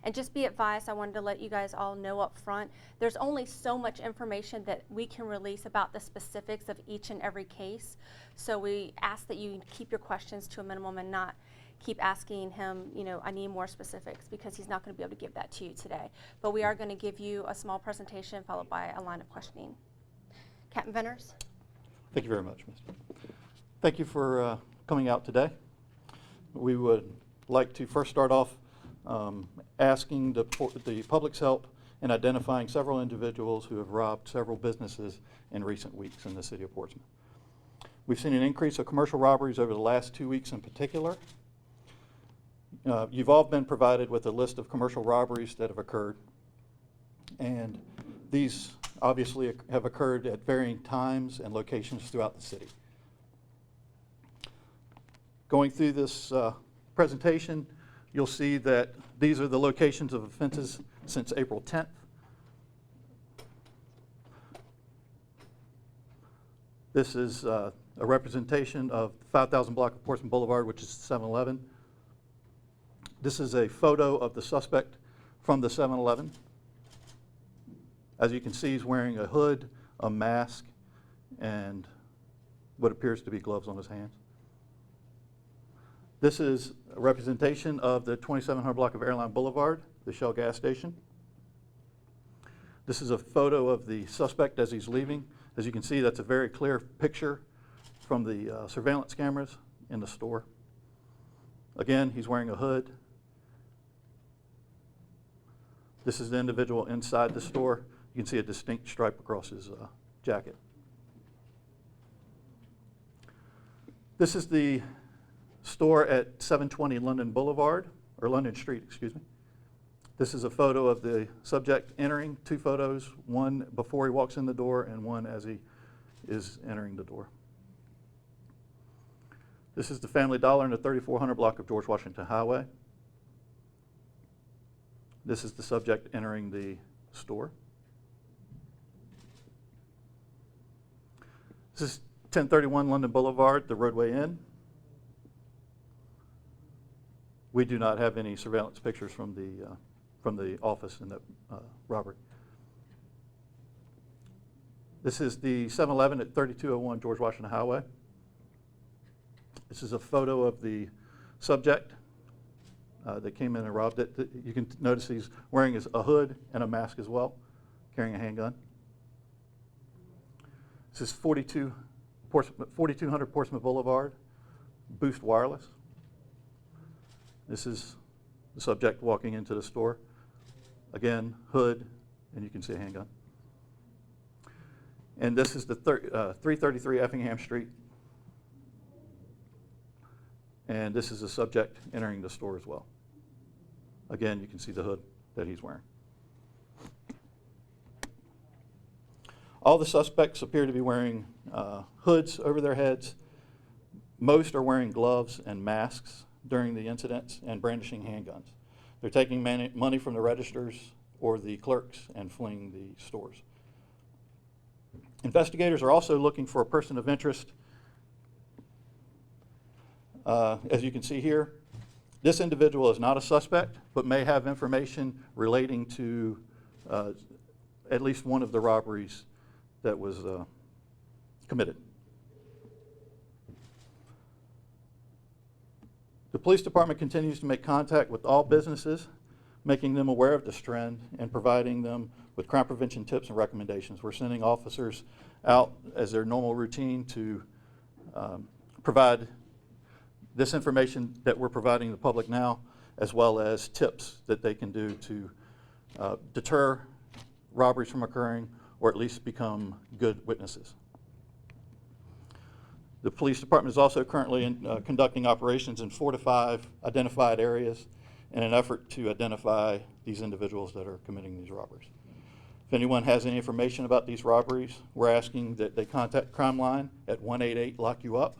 And just be advised, I wanted to let you guys all know up front, there's only so much information that we can release about the specifics of each and every case. So we ask that you keep your questions to a minimum and not keep asking him, I need more specifics, because he's not going to be able to give that to you today. But we are going to give you a small presentation followed by a line of questioning. Captain Venters? Thank you very much, Mr. Thank you for coming out today. We would like to first start off asking the public's help in identifying several individuals who have robbed several businesses in recent weeks in the city of Portsmouth. We've seen an increase of commercial robberies over the last 2 weeks in particular. You've all been provided with a list of commercial robberies that have occurred, and these obviously have occurred at varying times and locations throughout the city. Going through this presentation, you'll see that these are the locations of offenses since April 10th. This is a representation of 5000 block of Portsmouth Boulevard, which is 7-Eleven. This is a photo of the suspect from the 7-Eleven. As you can see, he's wearing a hood, a mask, and what appears to be gloves on his hands. This is a representation of the 2700 block of Airline Boulevard, the Shell gas station. This is a photo of the suspect as he's leaving. As you can see, that's a very clear picture from the surveillance cameras in the store. Again, he's wearing a hood. This is the individual inside the store. You can see a distinct stripe across his jacket. This is the store at 720 London Boulevard, or London Street, excuse me. This is a photo of the subject entering, 2 photos, one before he walks in the door and one as he is entering the door. This is the Family Dollar in the 3400 block of George Washington Highway. This is the subject entering the store. This is 1031 London Boulevard, the Roadway Inn. We do not have any surveillance pictures from the office in that robbery. This is the 7-Eleven at 3201 George Washington Highway. This is a photo of the subject that came in and robbed it. You can notice he's wearing a hood and a mask as well, carrying a handgun. This is 4200 Portsmouth Boulevard, Boost Wireless. This is the subject walking into the store. Again, hood, and you can see a handgun. And this is the 333 Effingham Street. And this is the subject entering the store as well. Again, you can see the hood that he's wearing. All the suspects appear to be wearing hoods over their heads. Most are wearing gloves and masks during the incidents and brandishing handguns. They're taking money from the registers or the clerks and fleeing the stores. Investigators are also looking for a person of interest. As you can see here, this individual is not a suspect, but may have information relating to at least one of the robberies that was committed. The police department continues to make contact with all businesses, making them aware of this trend and providing them with crime prevention tips and recommendations. We're sending officers out as their normal routine to provide this information that we're providing the public now, as well as tips that they can do to deter robberies from occurring or at least become good witnesses. The police department is also currently conducting operations in 4 to 5 identified areas in an effort to identify these individuals that are committing these robberies. If anyone has any information about these robberies, we're asking that they contact Crime Line at 188-LOCK-YOU-UP,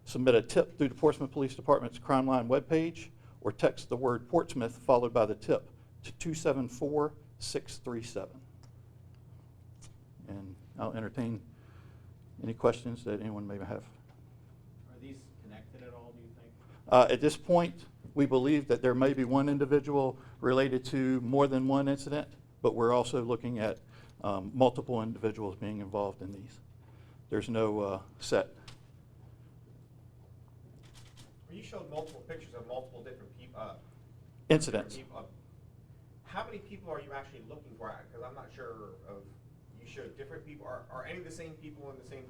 submit a tip through the Portsmouth Police Department's Crime Line webpage, or text the word Portsmouth followed by the tip to 274-637. And I'll entertain any questions that anyone may have. Are these connected at all, do you think? At this point, We believe that there may be one individual related to more than one incident, but we're also looking at multiple individuals being involved in these. There's no set. You showed multiple pictures of multiple different people. Incidents. How many people are you actually looking for? Because I'm not sure of. You showed different people. Are any of the same people in the same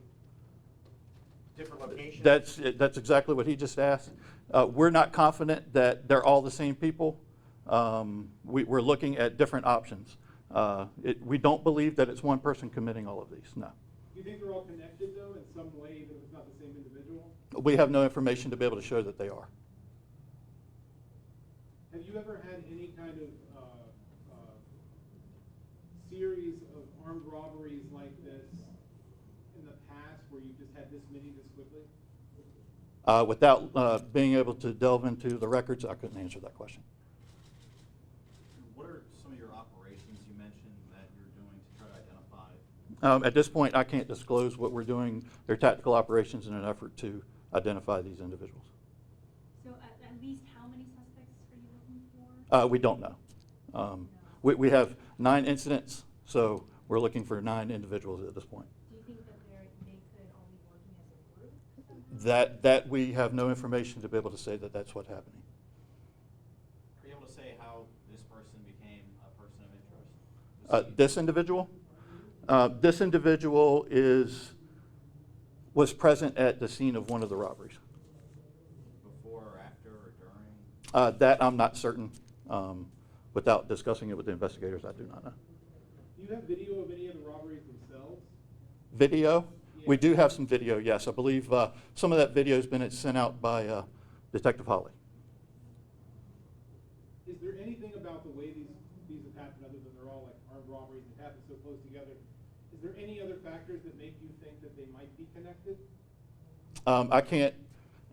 different locations? That's exactly what he just asked. We're not confident that they're all the same people. We're looking at different options. We don't believe that it's one person committing all of these, no. Do you think they're all connected, though, in some way, even if it's not the same individual? We have no information to be able to show that they are. Have you ever had any kind of series of armed robberies like this in the past where you just had this many this quickly? Without being able to delve into the records, I couldn't answer that question. What are some of your operations you mentioned that you're doing to try to identify? At this point, I can't disclose what we're doing. They're tactical operations in an effort to identify these individuals. So at least how many suspects are you looking for? We don't know. We have 9 incidents, so we're looking for 9 individuals at this point. Do you think that they could all be working as a group somehow? That we have no information to be able to say that that's what's happening. Are you able to say how this person became a person of interest? This individual? This individual was present at the scene of one of the robberies. Before or after or during? That I'm not certain. Without discussing it with the investigators, I do not know. Do you have video of any of the robberies themselves? Video? Yeah. We do have some video, yes. I believe some of that video has been sent out by Detective Holly. Is there anything about the way these have happened, other than they're all like armed robberies that happen so close together? Is there any other factors that make you think that they might be connected? I can't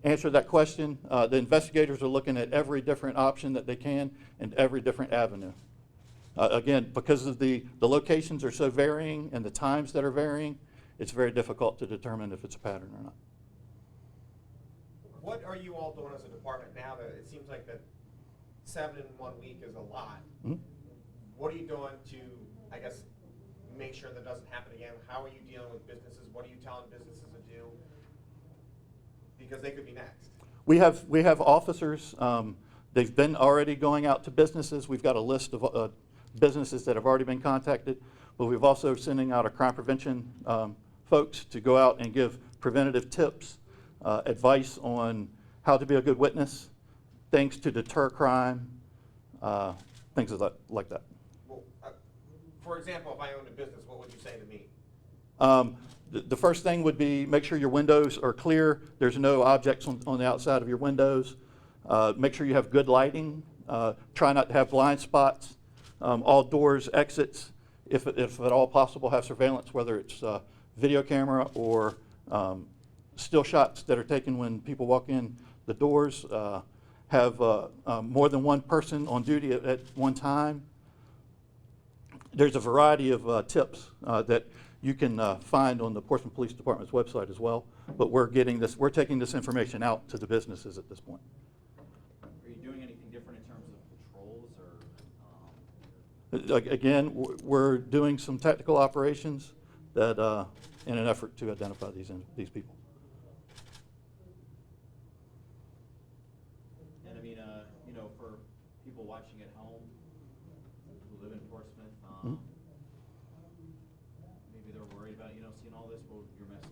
answer that question. The investigators are looking at every different option that they can and every different avenue. Again, because of the locations are so varying and the times that are varying, it's very difficult to determine if it's a pattern or not. What are you all doing as a department now that it seems like that 7 in 1 week is a lot? Mm-hmm. What are you doing to, I guess, make sure that doesn't happen again? How are you dealing with businesses? What are you telling businesses to do? Because they could be next. We have officers. They've been already going out to businesses. We've got a list of businesses that have already been contacted, but we've also sending out a crime prevention folks to go out and give preventative tips, advice on how to be a good witness, things to deter crime, things like that. Well, for example, if I owned a business, what would you say to me? The first thing would be make sure your windows are clear. There's no objects on the outside of your windows. Make sure you have good lighting. Try not to have blind spots. All doors, exits, if at all possible, have surveillance, whether it's video camera or still shots that are taken when people walk in the doors. Have more than one person on duty at one time. There's a variety of tips that you can find on the Portsmouth Police Department's website as well. But we're taking this information out to the businesses at this point. Are you doing anything different in terms of patrols or? Again, we're doing some tactical operations that in an effort to identify these people. And I mean, for people watching at home who live in Portsmouth, maybe they're worried about seeing all this. What would your message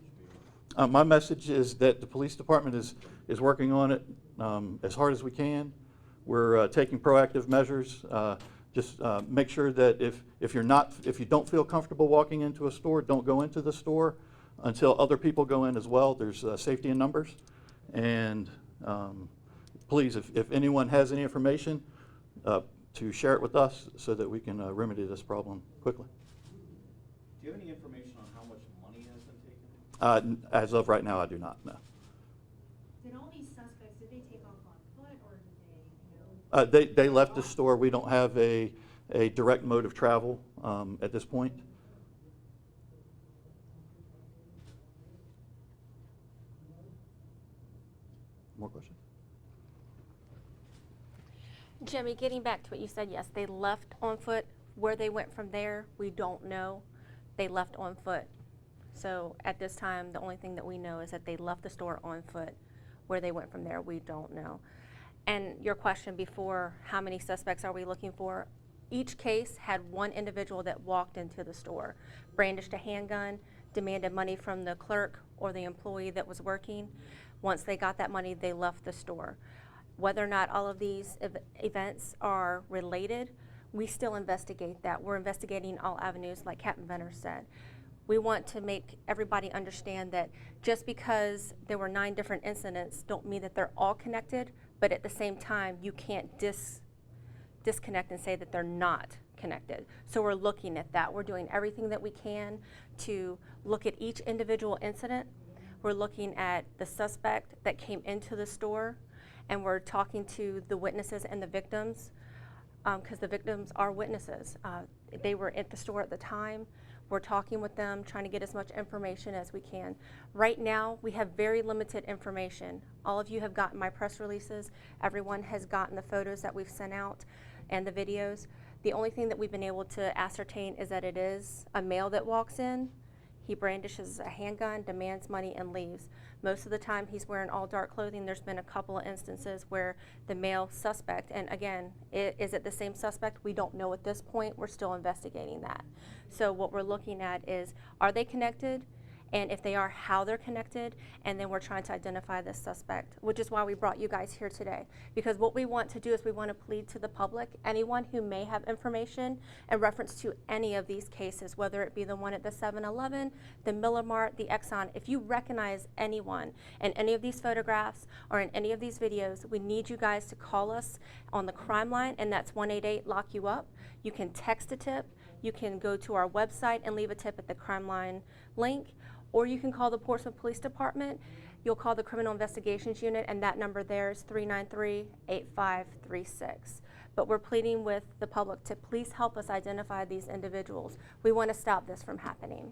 be? My message is that the police department is working on it as hard as we can. We're taking proactive measures. Just make sure that if you don't feel comfortable walking into a store, don't go into the store until other people go in as well. There's safety in numbers. And please, if anyone has any information, to share it with us so that we can remedy this problem quickly. Do you have any information on how much money has been taken? As of right now, I do not know. Did all these suspects, did they take off on foot or did they, They left the store. We don't have a direct mode of travel at this point. More questions? Jimmy, getting back to what you said, yes, they left on foot. Where they went from there, we don't know. They left on foot. So at this time, the only thing that we know is that they left the store on foot. Where they went from there, we don't know. And your question before, how many suspects are we looking for? Each case had one individual that walked into the store, brandished a handgun, demanded money from the clerk or the employee that was working. Once they got that money, they left the store. Whether or not all of these events are related, we still investigate that. We're investigating all avenues, like Captain Venner said. We want to make everybody understand that just because there were 9 different incidents don't mean that they're all connected, but at the same time, you can't disconnect and say that they're not connected. So we're looking at that. We're doing everything that we can to look at each individual incident. We're looking at the suspect that came into the store, and we're talking to the witnesses and the victims, because the victims are witnesses. They were at the store at the time. We're talking with them, trying to get as much information as we can. Right now, we have very limited information. All of you have gotten my press releases. Everyone has gotten the photos that we've sent out and the videos. The only thing that we've been able to ascertain is that it is a male that walks in. He brandishes a handgun, demands money, and leaves. Most of the time, he's wearing all dark clothing. There's been a couple of instances where the male suspect, and again, is it the same suspect? We don't know at this point. We're still investigating that. So what we're looking at is, are they connected? And if they are, how they're connected, and then we're trying to identify the suspect, which is why we brought you guys here today. Because what we want to do is we want to plead to the public, anyone who may have information in reference to any of these cases, whether it be the one at the 7-Eleven, the Miller Mart, the Exxon. If you recognize anyone in any of these photographs or in any of these videos, we need you guys to call us on the crime line, and that's 188-LOCK-YOU-UP. You can text a tip. You can go to our website and leave a tip at the crime line link, or you can call the Portsmouth Police Department. You'll call the Criminal Investigations Unit, and that number there is 393-8536. But we're pleading with the public to please help us identify these individuals. We want to stop this from happening.